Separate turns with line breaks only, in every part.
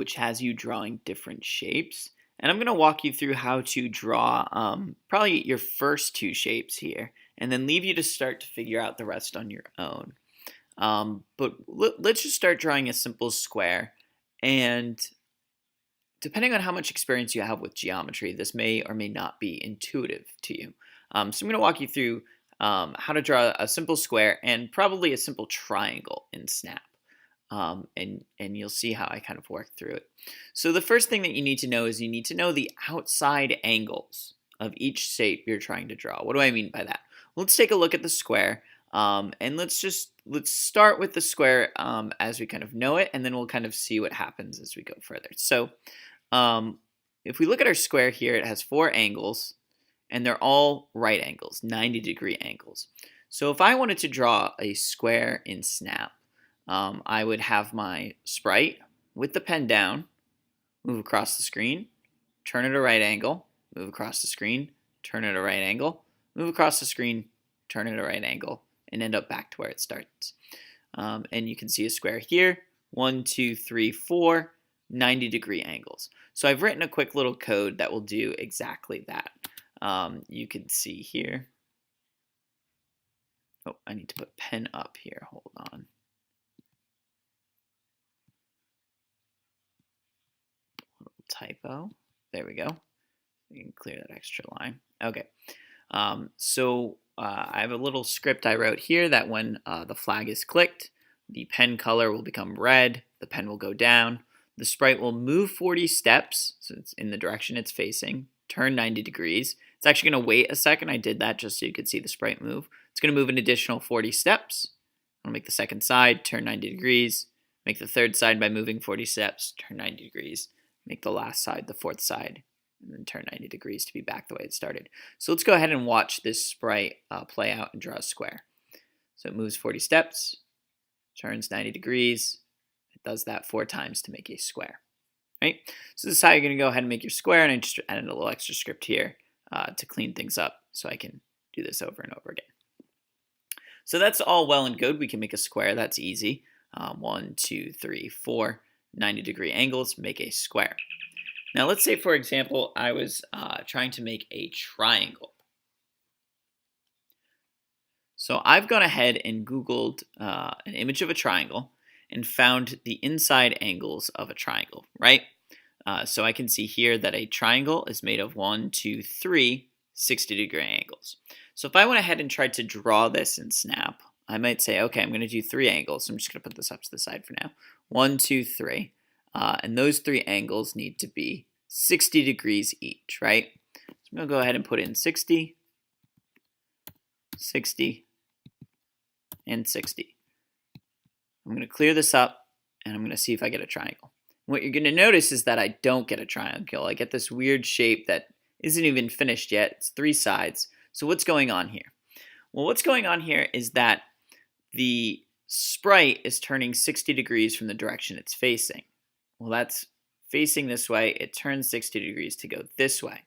which has you drawing different shapes. And I'm going to walk you through how to draw probably your first two shapes here, and then leave you to start to figure out the rest on your own. But let's just start drawing a simple square. And depending on how much experience you have with geometry, this may or may not be intuitive to you. So I'm going to walk you through how to draw a simple square and probably a simple triangle in Snap. And you'll see how I kind of work through it. So the first thing that you need to know is you need to know the outside angles of each shape you're trying to draw. What do I mean by that? Let's take a look at the square, and let's start with the square as we kind of know it, and then we'll kind of see what happens as we go further. So if we look at our square here, it has 4 angles, and they're all right angles, 90-degree angles. So if I wanted to draw a square in Snap, I would have my sprite with the pen down, move across the screen, turn at a right angle, move across the screen, turn at a right angle, move across the screen, turn at a right angle, and end up back to where it starts. And you can see a square here, 1, 2, 3, 4, 90-degree angles. So I've written a quick little code that will do exactly that. You can see here. Oh, I need to put pen up here. Hold on. Typo. There we go. You can clear that extra line. Okay. So I have a little script I wrote here that when the flag is clicked, the pen color will become red, the pen will go down, the sprite will move 40 steps, so it's in the direction it's facing, turn 90 degrees. It's actually going to wait a second. I did that just so you could see the sprite move. It's going to move an additional 40 steps. I'll make the second side, turn 90 degrees, make the third side by moving 40 steps, turn 90 degrees. Make the last side the fourth side, and then turn 90 degrees to be back the way it started. So let's go ahead and watch this sprite play out and draw a square. So it moves 40 steps, turns 90 degrees. It does that 4 times to make a square. Right? So this is how you're going to go ahead and make your square, and I just added a little extra script here to clean things up so I can do this over and over again. So that's all well and good. We can make a square. That's easy. 1, 2, 3, 4. 90-degree angles make a square. Now let's say, for example, I was trying to make a triangle. So I've gone ahead and Googled an image of a triangle and found the inside angles of a triangle, right? So I can see here that a triangle is made of 1, 2, 3 60-degree angles. So if I went ahead and tried to draw this in Snap, I might say, okay, I'm going to do 3 angles. So I'm just going to put this up to the side for now. 1, 2, 3. And those 3 angles need to be 60 degrees each, right? So I'm going to go ahead and put in 60, 60, and 60. I'm going to clear this up, and I'm going to see if I get a triangle. What you're going to notice is that I don't get a triangle. I get this weird shape that isn't even finished yet. It's 3 sides. So what's going on here? Well, what's going on here is that the sprite is turning 60 degrees from the direction it's facing. Well, that's facing this way. It turns 60 degrees to go this way.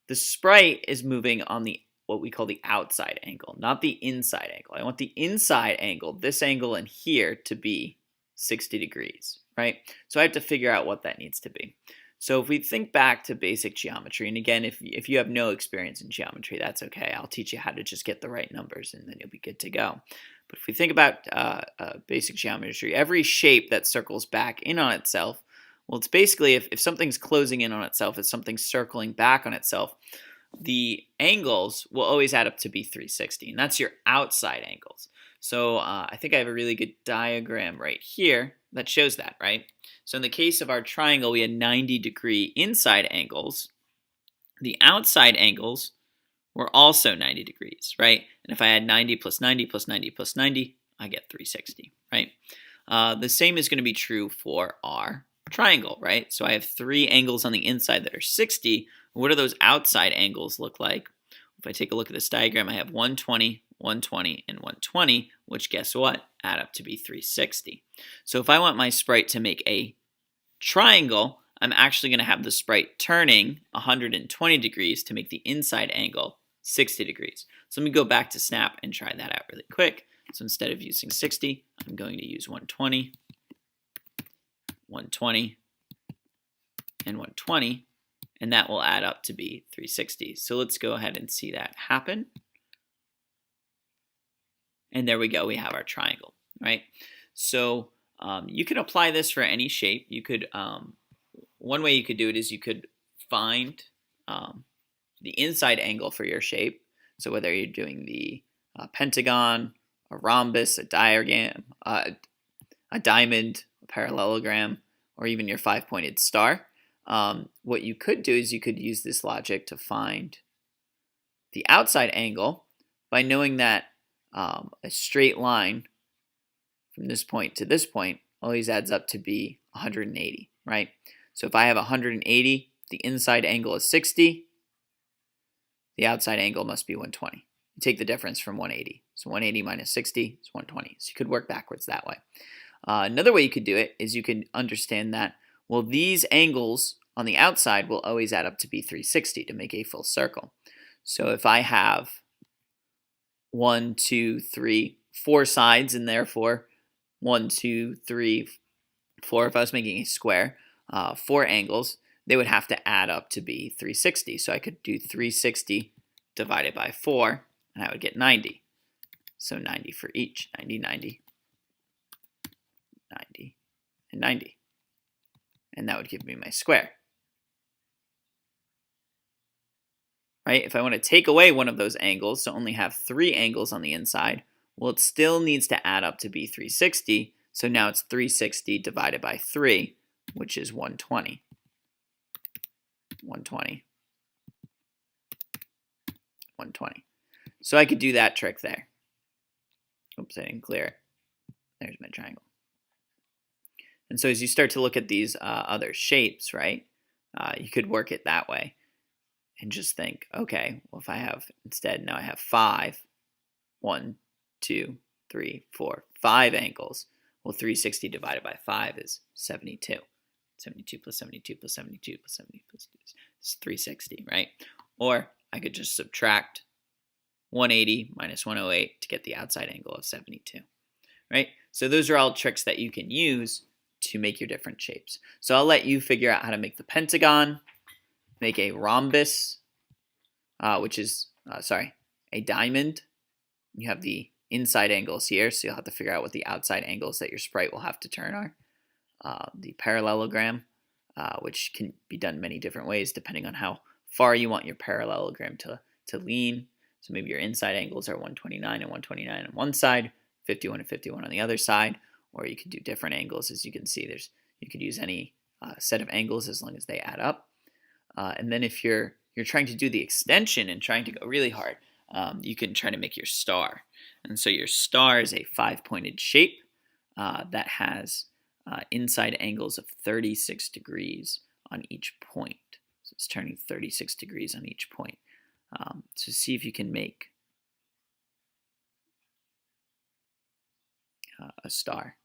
The sprite is moving on the what we call the outside angle, not the inside angle. I want the inside angle, this angle in here, to be 60 degrees, right? So I have to figure out what that needs to be. So if we think back to basic geometry, and again, if you have no experience in geometry, that's okay. I'll teach you how to just get the right numbers, and then you'll be good to go. But if we think about basic geometry, every shape that circles back in on itself, well, it's basically if something's closing in on itself, if something's circling back on itself, the angles will always add up to be 360, and that's your outside angles. So I think I have a really good diagram right here that shows that, right? So in the case of our triangle, we had 90-degree inside angles. The outside angles were also 90 degrees, right? And if I add 90 plus 90 plus 90 plus 90, I get 360, right? The same is going to be true for our triangle, right? So I have 3 angles on the inside that are 60. What do those outside angles look like? If I take a look at this diagram, I have 120, 120, and 120, which guess what? Add up to be 360. So if I want my sprite to make a triangle, I'm actually going to have the sprite turning 120 degrees to make the inside angle 60 degrees. So let me go back to Snap and try that out really quick. So instead of using 60, I'm going to use 120, 120, and 120, and that will add up to be 360. So let's go ahead and see that happen. And there we go, we have our triangle, right? So you can apply this for any shape. You could, one way you could do it is you could find the inside angle for your shape. So whether you're doing the pentagon, a rhombus, a diagram, a diamond, a parallelogram, or even your 5-pointed star, what you could do is you could use this logic to find the outside angle by knowing that a straight line from this point to this point always adds up to be 180, right? So if I have 180, the inside angle is 60, the outside angle must be 120. You take the difference from 180. So 180 minus 60 is 120. So you could work backwards that way. Another way you could do it is you can understand that, well, these angles on the outside will always add up to be 360 to make a full circle. So if I have 1, 2, 3, 4 sides, and therefore 1, 2, 3, 4, if I was making a square, 4 angles, they would have to add up to be 360. So I could do 360 divided by 4, and I would get 90. So 90 for each, 90, 90, 90, and 90. And that would give me my square. Right? If I want to take away one of those angles, so only have 3 angles on the inside, well, it still needs to add up to be 360. So now it's 360 divided by 3, which is 120. 120. 120. So I could do that trick there. Oops, I didn't clear it. There's my triangle. And so as you start to look at these other shapes, right, you could work it that way and just think, okay, well, if I have, instead, now I have 5, 1, 2, 3, 4, 5 angles. Well, 360 divided by 5 is 72. 72 plus 72 plus 72 plus 70 plus 2 is 360, right? Or I could just subtract 180 minus 108 to get the outside angle of 72, right? So those are all tricks that you can use to make your different shapes. So I'll let you figure out how to make the pentagon, make a rhombus, which is, a diamond. You have the inside angles here, so you'll have to figure out what the outside angles that your sprite will have to turn are. The parallelogram, which can be done many different ways depending on how far you want your parallelogram to lean. So maybe your inside angles are 129 and 129 on one side, 51 and 51 on the other side, or you could do different angles. As you can see, you could use any set of angles as long as they add up. And then if you're trying to do the extension and trying to go really hard, you can try to make your star. And so your star is a 5-pointed shape that has inside angles of 36 degrees on each point. So it's turning 36 degrees on each point. So see if you can make a star.